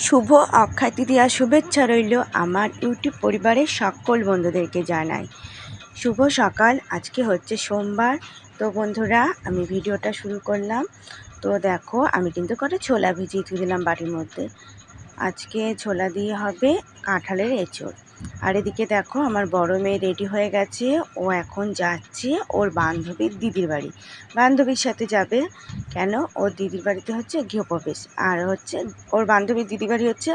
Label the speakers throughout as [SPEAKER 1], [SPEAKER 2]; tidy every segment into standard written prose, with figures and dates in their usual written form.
[SPEAKER 1] শুভ অক্ষয় তৃতীয়া শুভেচ্ছা রইল আমার ইউটিউব পরিবারের সকল বন্ধুদেরকে জানাই শুভ সকাল। আজকে হচ্ছে সোমবার। তো বন্ধুরা, আমি ভিডিওটা শুরু করলাম। তো দেখো, আমি কিন্তু কটা ছোলা ভিজিয়ে দিলাম বাটির মধ্যে। আজকে ছোলা দিয়ে হবে কাঁঠালের এঁচোড়। আর এদিকে দেখো, আমার বড় মেয়ে রেডি হয়ে গেছে। ও এখন যাচ্ছে ওর বান্ধবীর দিদির বাড়ি। বান্ধবীর সাথে যাবে। কেন? ওর দিদির বাড়িতে হচ্ছে গৃহপ্রবেশ। আর হচ্ছে ওর বান্ধবীর দিদির বাড়ি হচ্ছে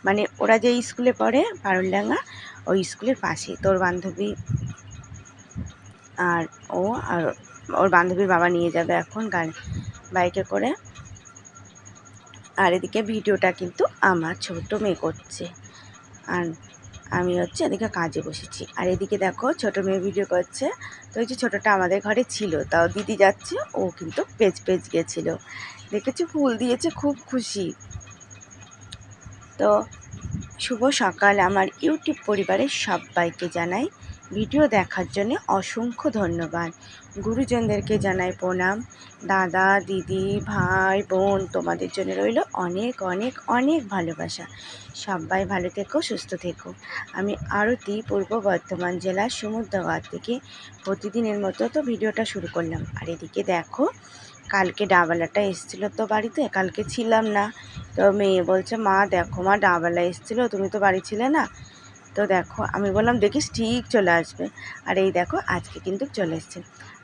[SPEAKER 1] মানে ওরা যে স্কুলে পড়ে পারুলডাঙ্গা, ওই স্কুলের পাশে। তোর বান্ধবী আর ও আর ওর বান্ধবীর বাবা নিয়ে যাবে এখন বাইকে করে। আর এদিকে ভিডিওটা কিন্তু আমার ছোট মেয়ে করছে, আর আমি হচ্ছে এদিকে কাজে বসেছি। আর এদিকে দেখো, ছোট মেয়ে ভিডিও করছে। তো এই যে ছোটোটা আমাদের ঘরে ছিল, তাও দিদি যাচ্ছে, ও কিন্তু পেজ গেছিলো, দেখেছি ফুল দিয়েছে, খুব খুশি। তো শুভ সকাল আমার ইউটিউব পরিবারের সবাইকে জানাই ভিডিও দেখার জন্য অসংখ্য ধন্যবাদ। গুরুজনদেরকে জানাই প্রণাম। দাদা দিদি ভাই বোন, তোমাদের জন্য রইল অনেক অনেক অনেক ভালোবাসা। সবাই ভালো থেকো, সুস্থ থেকো। আমি আরতি, পূর্ব বর্ধমান জেলার সমুদ্রগড় থেকে প্রতিদিনের মতো তো ভিডিওটা শুরু করলাম। আর এদিকে দেখো, কালকে ডাবলাটা এসেছিলো তো বাড়িতে, কালকে ছিলাম না। তো মেয়ে বলছে, মা দেখো মা, ডাবলা এসেছিলো, তুমি তো বাড়ি ছিলে না। তো দেখো, আমি বললাম দেখিস ঠিক চলে আসবে। আর এই দেখো, আজকে কিন্তু চলে এসছে।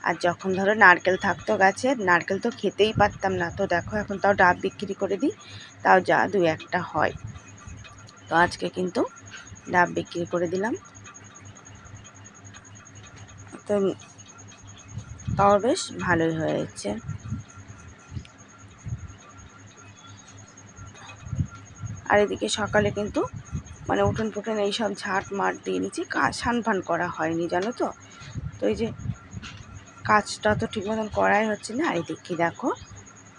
[SPEAKER 1] আর যখন ধরো নারকেল থাকতো গাছে, নারকেল তো খেতেই পারতাম না। তো দেখো, এখন তাও ডাব বিক্রি করে দিই, তাও যা দু একটা হয়। তো আজকে কিন্তু ডাব বিক্রি করে দিলাম। তো তাও বেশ ভালোই হয়েছে। আর এদিকে সকালে কিন্তু মানে উঠোন ফুটন এইসব ঝাঁট মাঠ দিয়ে নিচ্ছি, সান ফান করা হয়নি, জানো তো। তো এই যে কাজটা তো ঠিক মতন করাই হচ্ছে না। আর এদিকে দেখো,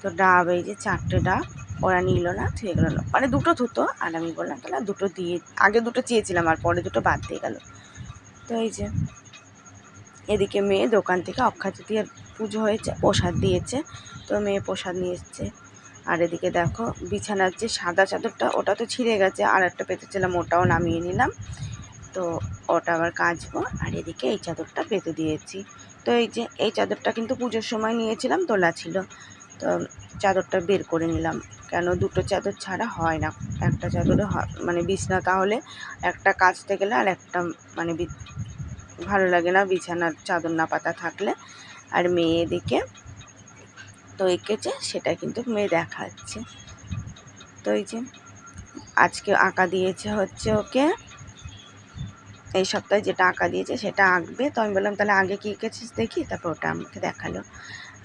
[SPEAKER 1] তো ডাব, এই যে 4টে ডাব ওরা নিল না, থুয়ে গেল। মানে 2টো ধুতো, আর আমি বললাম তাহলে 2টো দিয়ে, আগে 2টো চেয়েছিলাম আর পরে 2টো বাদ দিয়ে গেল। তো এই যে এদিকে মেয়ে দোকান থেকে অক্ষয় তৃতীয়ার পুজো হয়েছে, প্রসাদ দিয়েছে, তো মেয়ে প্রসাদ নিয়ে এসছে। আর এদিকে দেখো, বিছানার যে সাদা চাদরটা, ওটা তো ছিঁড়ে গেছে, আর একটা পেতেছিলাম, ওটাও নামিয়ে নিলাম। তো ওটা আবার কাচবো। আর এদিকে এই চাদরটা পেতে দিয়েছি। তো এই যে এই চাদরটা কিন্তু পুজোর সময় নিয়েছিলাম, তোলা ছিল, তো চাদরটা বের করে নিলাম। কেন? 2টো চাদর ছাড়া হয় না, একটা চাদরে মানে বিছনা, তাহলে একটা কাচতে গেলে আর একটা মানে ভালো লাগে না বিছানার চাদর না পাতা থাকলে। আর মেয়ে এদিকে তো এঁকেছে, সেটা কিন্তু মেয়ে দেখাচ্ছে। তো এই যে আজকে আঁকা দিয়েছে হচ্ছে ওকে, এই সপ্তাহে যেটা আঁকা দিয়েছে সেটা আঁকবে। তো আমি বললাম তাহলে আগে কী এঁকেছিস দেখি, তারপর ওটা আমাকে দেখালো।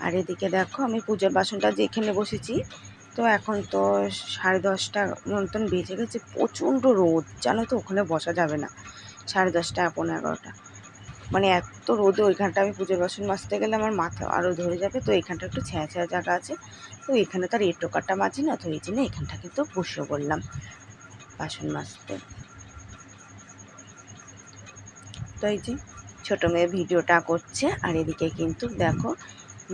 [SPEAKER 1] আর এদিকে দেখো, আমি পুজোর বাসনটা যেখানে বসেছি, তো এখন তো 10:30 মতন বেজে গেছে। প্রচণ্ড রোদ, জানো তো, ওখানে বসা যাবে না। 10:30 11:30, মানে এত রোদে ওইখানটা আমি পুজোর বাসন মাজতে গেলে আমার মাথা আরও ধরে যাবে। তো এখানটা একটু ছায়া ছায়া জায়গা আছে, তো এখানে তার এঁটোকাটা মাজি না, তো এই জন্য এখানটা কিন্তু বসে পড়লাম বাসন মাজতে। তো এই যে ছোটো মেয়ে ভিডিওটা করছে। আর এদিকে কিন্তু দেখো,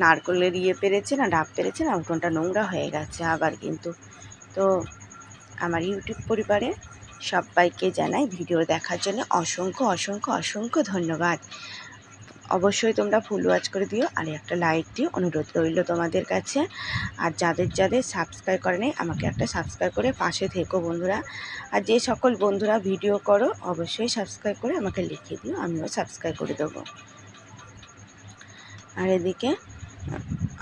[SPEAKER 1] নারকেলের পেরেছে না, ডাব পেরেছে না, উঠোনটা নোংরা হয়ে গেছে আবার কিন্তু। তো আমার ইউটিউব পরিবারে সবাইকে জানাই ভিডিও দেখার জন্য অসংখ্য অসংখ্য অসংখ্য ধন্যবাদ। অবশ্যই তোমরা ফুল ওয়াচ করে দিও, আর একটা লাইক দিও, অনুরোধ রইল তোমাদের কাছে। আর যাদের যাদের সাবস্ক্রাইব করে নেই, আমাকে একটা সাবস্ক্রাইব করে পাশে থেকো বন্ধুরা। আর যে সকল বন্ধুরা ভিডিও করো, অবশ্যই সাবস্ক্রাইব করে আমাকে লিখে দিও, আমিও সাবস্ক্রাইব করে দেবো। আর এদিকে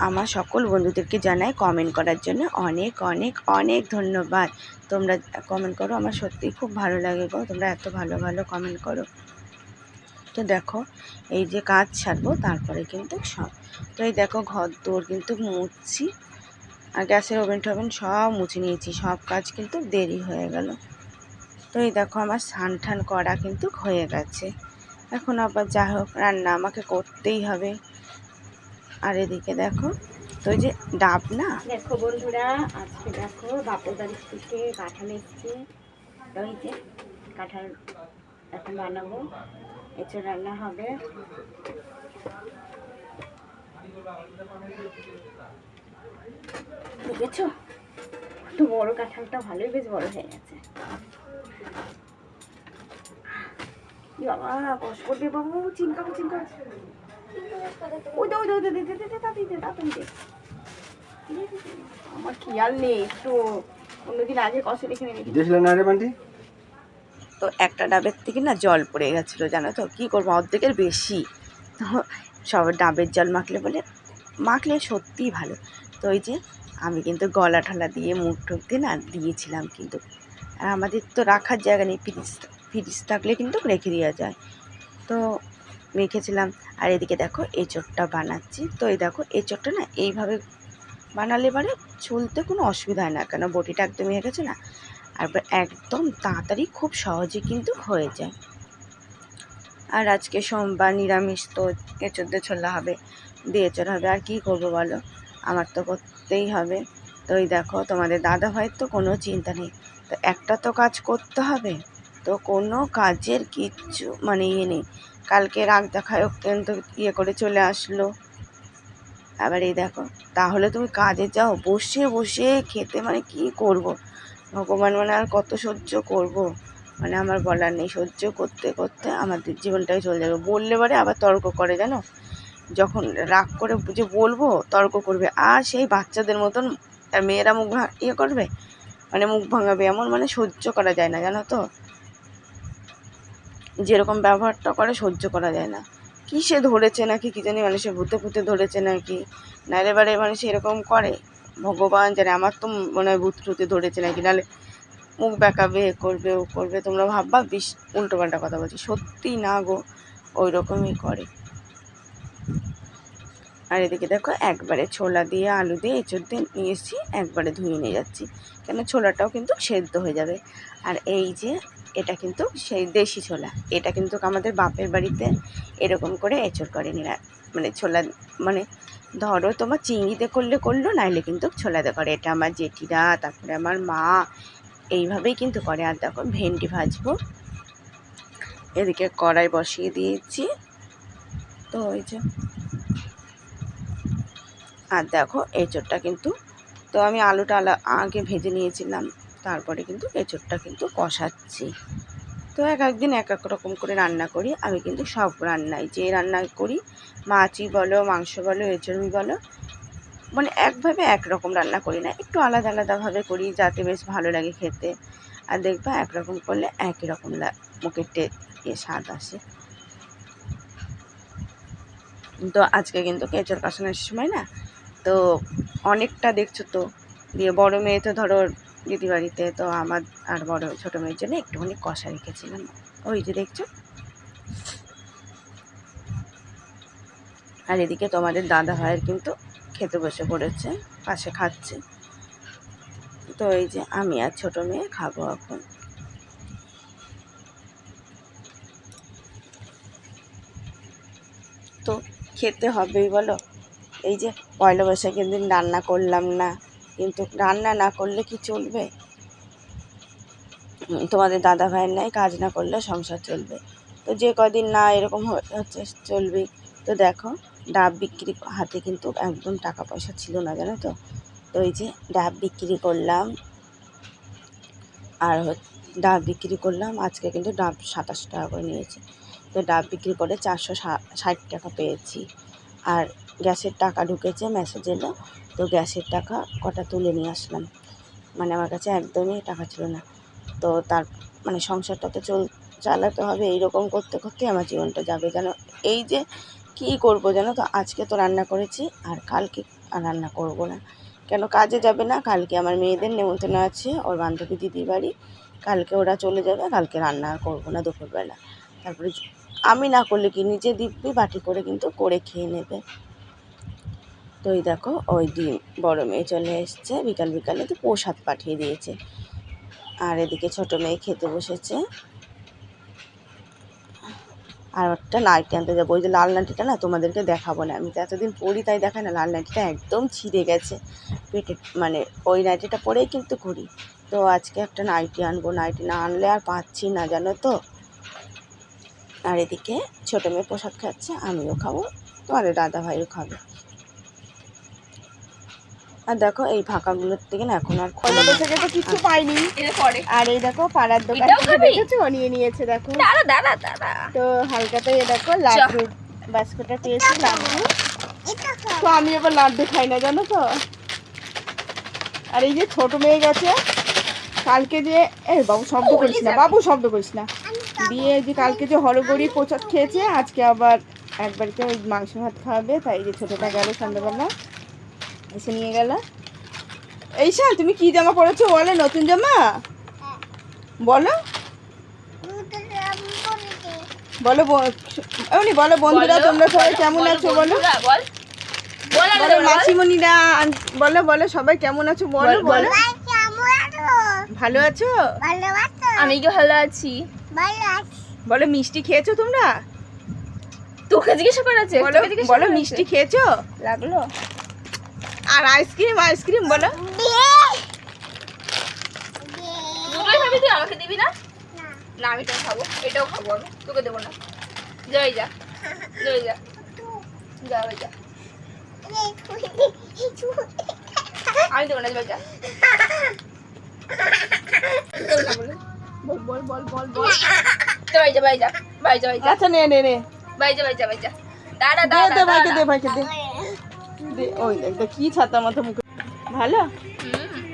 [SPEAKER 1] আমার সকল বন্ধুদেরকে জানাই কমেন্ট করার জন্য অনেক অনেক অনেক ধন্যবাদ। তোমরা কমেন্ট করো, আমার সত্যিই খুব ভালো লাগে গো, তোমরা এত ভালো ভালো কমেন্ট করো। তো দেখো, এই যে কাজ ছাড়বো তারপরে কিন্তু সব, তো এই দেখো ঘর দৌড় কিন্তু মুছছি, আর গ্যাসের ওভেন টোভেন সব মুছে নিয়েছি, সব কাজ কিন্তু দেরি হয়ে গেল। তো এই দেখো, আমার স্নান টান করা কিন্তু হয়ে গেছে, এখন আবার যা হোক রান্না আমাকে করতেই হবে। আর এদিকে দেখো, তো এই যে ডাব না, দেখো বন্ধুরা, আজকে দেখো বাপের বাড়ির থেকে কাঁঠাল এসছে। তো এই যে কাঁঠাল এখন বানাবো, এঁচোড় রান্না হবে। দেখেছো, একটু বড় কাঁঠালটা ভালোই বেশ বড় হয়ে গেছে। বাবা কষ্ট করবে বাবু, চিনকাবো চিনকাবো। ওই তো আমার খেয়াল নেই, একটু অন্যদিন আগে কষে রেখে দিয়েছিলেন না রে বান্টি। তো একটা ডাবের থেকে না জল পড়ে গেছিলো জানো তো, কী করবো, অর্ধেকের বেশি। তো সব ডাবের জল মাখলে সত্যিই ভালো। তো ওই যে আমি কিন্তু গলা ঠলা দিয়ে মুখ টুক দিয়ে না দিয়েছিলাম কিন্তু। আর আমাদের তো রাখার জায়গা নেই, ফ্রিজ থাকলে কিন্তু রেখে দেওয়া যায়। তো রেখেছিলাম। আর এদিকে দেখো এঁচোড়টা বানাচ্ছি। তো এই দেখো এঁচোড়টা না এইভাবে বানালে পরে চলতে কোনো অসুবিধা হয় না, কেন বটিটা একদম হয়ে গেছে না। আর একদম তাড়াতাড়ি খুব সহজে কিন্তু হয়ে যায়। আর আজকে সোমবার, নিরামিষ, তো এঁচোড় দিয়ে ছোলা হবে, দিয়ে এঁচোড় হবে। আর কী করবো বলো, আমার তো করতেই হবে। তো এই দেখো তোমাদের দাদা ভাইয়ের তো কোনো চিন্তা নেই, তো একটা তো কাজ করতে হবে, তো কোনো কাজের কিচ্ছু মানে ইয়ে নেই। কালকে রাগ দেখায় কিন্তু ইয়ে করে চলে আসলো। আবার এই দেখো, তাহলে তুমি কাজে যাও, বসে বসে খেতে মানে কি করব ভগবান, মানে আর কত সহ্য করব, মানে আমার বলার নেই। সহ্য করতে করতে আমাদের জীবনটাই চলে যাবে। বললে পরে আবার তর্ক করে, জানো, যখন রাগ করে যে বলবো তর্ক করবে, আর সেই বাচ্চাদের মতন আর মেয়েরা মুখ ইয়ে করবে, মানে মুখ ভাঙাবে, এমন মানে সহ্য করা যায় না জানো তো। যেরকম ব্যবহারটা করে সহ্য করা যায় না। কী সে ধরেছে নাকি কী জানি, মানে সে ভূতে ফুতে ধরেছে নাকি, নাহলে বারে মানে সে এরকম করে ভগবান জানে। আমার তো মনে হয় ভূত টুতে ধরেছে নাকি, নাহলে মুখ বেঁকাবে, করবে ও করবে, তোমরা ভাববা উল্টো পাল্টা কথা বলছি, সত্যি না গো, ওই রকমই করে। আর এদিকে দেখো একবারে ছোলা দিয়ে আলু দিয়ে এঁচোড় দিয়ে নিয়ে এসেছি, একবারে ধুয়ে নিয়ে যাচ্ছি, কেন ছোলাটাও কিন্তু সেদ্ধ হয়ে যাবে। আর এই যে এটা কিন্তু সেই দেশি ছোলা, এটা কিন্তু আমাদের বাপের বাড়িতে এরকম করে এঁচোড় করে নিরা, মানে ছোলা, মানে ধরো তোমার চিংড়িতে করলো, নাইলে কিন্তু ছোলাতে করে। এটা আমার জেঠিরা, তারপরে আমার মা এইভাবেই কিন্তু করে। আর দেখো ভেন্ডি ভাজবো, এদিকে কড়াই বসিয়ে দিয়েছি। তো ওই যে, আর দেখো এঁচোড়টা কিন্তু, তো আমি আলুটা আগে ভেজে নিয়েছিলাম, তারপরে কিন্তু এঁচোড়টা কিন্তু কষাচ্ছি। তো একদিন এক এক রকম করে রান্না করি আমি, কিন্তু সব রান্নাই যে রান্না করি, মাছই বলো, মাংস বলো, এঁচোড়ই বলো, মানে একভাবে একরকম রান্না করি না, একটু আলাদা আলাদাভাবে করি, যাতে বেশ ভালো লাগে খেতে। আর দেখবা একরকম করলে একই রকম মুখের স্বাদ আসে। তো আজকে কিন্তু এঁচোড় কষানোর সময় না, তো অনেকটা দেখছো তো, দিয়ে বড় মেয়ে তো ধরো দিদি বাড়িতে, তো আমার আর ছোটো মেয়ের জন্য একটুখানি কষা রেখেছিলাম, ওই যে দেখছো। আর এদিকে তোমাদের দাদা ভাইয়ের কিন্তু খেতে বসে পড়েছে, পাশে খাচ্ছে। তো এই যে আমি আর ছোটো মেয়ে খাবো এখন। তো খেতে হবেই বলো, এই যে পয়লা বৈশাখের দিন রান্না করলাম না, কিন্তু রান্না না করলে কি চলবে, তোমাদের দাদা ভাইয়ের নাই কাজ না করলে সংসার চলবে। তো যে কদিন না এরকম হচ্ছে চলবেই। তো দেখো ডাব বিক্রি, হাতে কিন্তু একদম টাকা পয়সা ছিল না জানো তো। তো এই যে ডাব বিক্রি করলাম, আর ডাব বিক্রি করলাম, আজকে কিন্তু ডাব 27 টাকা করে নিয়েছে। তো ডাব বিক্রি করে 460 টাকা পেয়েছি। আর গ্যাসের টাকা ঢুকেছে, মেসেজ এলো, তো গ্যাসের টাকা কটা তুলে নিয়ে আসলাম, মানে আমার কাছে একদমই টাকা ছিল না। তো তার মানে সংসারটা তো চালাতে হবে, এইরকম করতে করতে আমার জীবনটা যাবে জানো। এই যে কী করবো জানো তো, আজকে তো রান্না করেছি, আর কালকে আর রান্না করব না, কেন কাজে যাবে না, কালকে আমার মেয়েদের নেমন্তন্ন আছে ওর বান্ধবী দিদির বাড়ি, কালকে ওরা চলে যাবে, কালকে রান্না আর করবো না দুপুরবেলা। তারপরে আমি না করলে কি নিজে দিব্যি বাটি করে কিন্তু করে খেয়ে নেবে। তো এই দেখো ওই দিন বড় মেয়ে চলে এসছে বিকালে, তো প্রসাদ পাঠিয়ে দিয়েছে। আর এদিকে ছোটো মেয়ে খেতে বসেছে। আর একটা নাইটি আনতে যাবো, ওই যে লাল নাইটিটা না তোমাদেরকে দেখাবো না, আমি তো এতদিন পরি তাই দেখাই না, লাল নাইটিটা একদম ছিঁড়ে গেছে পেটে, মানে ওই নাইটিটা পরেই কিন্তু করি। তো আজকে একটা নাইটি আনবো, নাইটি না আনলে আর পাচ্ছি না জানো তো। আর এদিকে ছোটো মেয়ে প্রসাদ খাচ্ছে, আমিও খাবো, তোমাদের দাদা ভাইও খাবে। আর দেখো এই ফাঁকাগুলোর থেকে না এখন আর
[SPEAKER 2] খোলা থেকে তো কিছু পাইনি। আর এই দেখো পাড়ার দোকান থেকে দেখেছো নিয়ে নিয়েছে দেখো। তো হালকাতে এই দেখো লাড্ডু বাস্কেটটা পেয়েছি লাড্ডু। তো আমি আবার লাড্ডু খাই না জানো তো। আর এই যে ছোট মেয়ে গেছে কালকে যে বাবু শব্দ করিস না, বাবু শব্দ করিস না। দিয়ে যে কালকে যে হরগড়ি প্রসাদ খেয়েছে, আজকে আবার একবারকে ওই মাংস ভাত খাওয়াবে। তাই যে ছোটটা গেল সন্ধ্যাবেলা এসে নিয়ে গেল। এইশা তুমি কি জামা পরেছো বলো? নতুন জামা বলো বলো এমনি বলো। বন্ধুরা তোমরা সবাই কেমন আছো বলো? বলো মাসিমণিরা বলো বলো সবাই কেমন আছো বলো বলো। ভালো আছো?
[SPEAKER 3] আমি কি ভালো আছি।
[SPEAKER 1] বলো মিষ্টি খেয়েছো তোমরা?
[SPEAKER 3] তোকে জিজ্ঞাসা করেছে
[SPEAKER 1] বলো বলো মিষ্টি খেয়েছো?
[SPEAKER 3] লাগলো?
[SPEAKER 1] আর আইসক্রিম আইসক্রিম বলো।
[SPEAKER 3] দুটোই খাবি তুই, আমাকে দিবি না? না আমি তো খাবো, এটাও খাবো আমি, তোকে দেবো না। যাই যা যাই যা যা ওই যা, আমি দেবো না, যাই যা। বল বল বল বল বল। বাই যা বাই যা বাই যা বাই যা।
[SPEAKER 1] আচ্ছা নে নে নে
[SPEAKER 3] বাই যা বাই যা বাই যা। দাদা
[SPEAKER 1] দে
[SPEAKER 3] দাদা
[SPEAKER 1] দে ভাইকে দে ভাইকে দে দে। ওই দেখ কি ছাতা মাথা মুখে। ভালো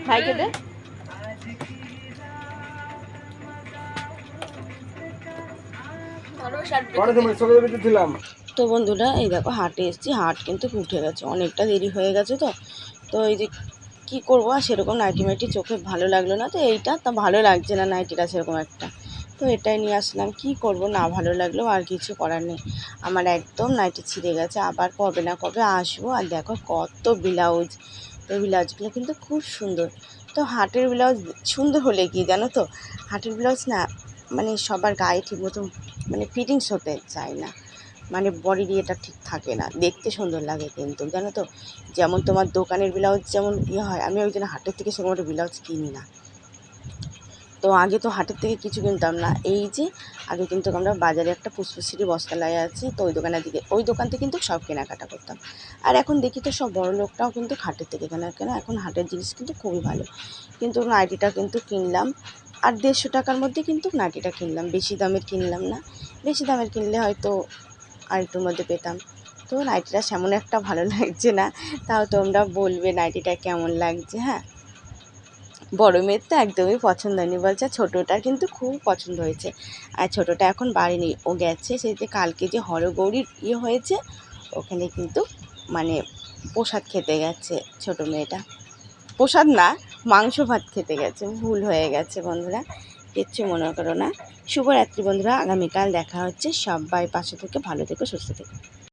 [SPEAKER 1] ভাইকে দে। তো বন্ধুরা এই দেখো হাটে এসেছি, হাট কিন্তু উঠে গেছে, অনেকটা দেরি হয়ে গেছে। তো তো এই যে কী করবো, আর সেরকম নাইটি মাইটি চোখে ভালো লাগলো না। তো এইটা তা ভালো লাগছে না নাইটিটা সেরকম একটা। তো এটাই নিয়ে আসলাম, কি করব, না ভালো লাগলেও আর কিছু করার নেই। আমার একদম নাইটি ছিঁড়ে গেছে, আবার কবে না কবে আসবো। আর দেখো কত ব্লাউজ, তো ব্লাউজগুলো কিন্তু খুব সুন্দর। তো হাটের ব্লাউজ সুন্দর হলে কি জানো তো, হাটের ব্লাউজ না মানে সবার গায়ে ঠিক মতো মানে ফিটিংস হতে চায় না, মানে বডির ইয়েটা ঠিক থাকে না, দেখতে সুন্দর লাগে কিন্তু জানো তো। যেমন তোমার দোকানের ব্লাউজ যেমন ইয়ে হয়, আমি ওই জন্য হাটের থেকে সেরকম একটা ব্লাউজ কিনি না। তো আগে তো হাটের থেকে কিছু কিনতাম না। এই যে আগে কিন্তু আমরা বাজারে একটা পুষ্পশ্রী বস্ত্রালয় আছে, তো ওই দোকানের দিকে ওই দোকান থেকে কিন্তু সব কেনাকাটা করতাম। আর এখন দেখি তো সব বড় লোকটাও কিন্তু হাটের থেকে কেনা, এখন হাটের জিনিস কিন্তু খুবই ভালো। কিন্তু নাইটিটা কিন্তু কিনলাম আর 150 টাকার মধ্যে কিন্তু নাইটিটা কিনলাম, বেশি দামের কিনলাম না। বেশি দামের কিনলে হয়তো আর একটুর মধ্যে পেতাম। তো নাইটিটা সেমন একটা ভালো লাগছে না, তাও তোমরা বলবে নাইটিটা কেমন লাগছে। হ্যাঁ, বড় মেয়ের তো একদমই পছন্দ হয়নি, বলছে ছোটোটা কিন্তু খুব পছন্দ হয়েছে। আর ছোটোটা এখন বাড়ি নেই, ও গেছে সেই যে কালকে যে হরগৌরীর ইয়ে হয়েছে ওখানে কিন্তু মানে প্রসাদ খেতে গেছে ছোটো মেয়েটা। প্রসাদ না, মাংস ভাত খেতে গেছে, ভুল হয়ে গেছে বন্ধুরা, কিচ্ছু মনে করো না। শুভরাত্রি বন্ধুরা, আগামীকাল দেখা হচ্ছে। সবাই পাশে থেকে ভালো থেকো, সুস্থ থেকো।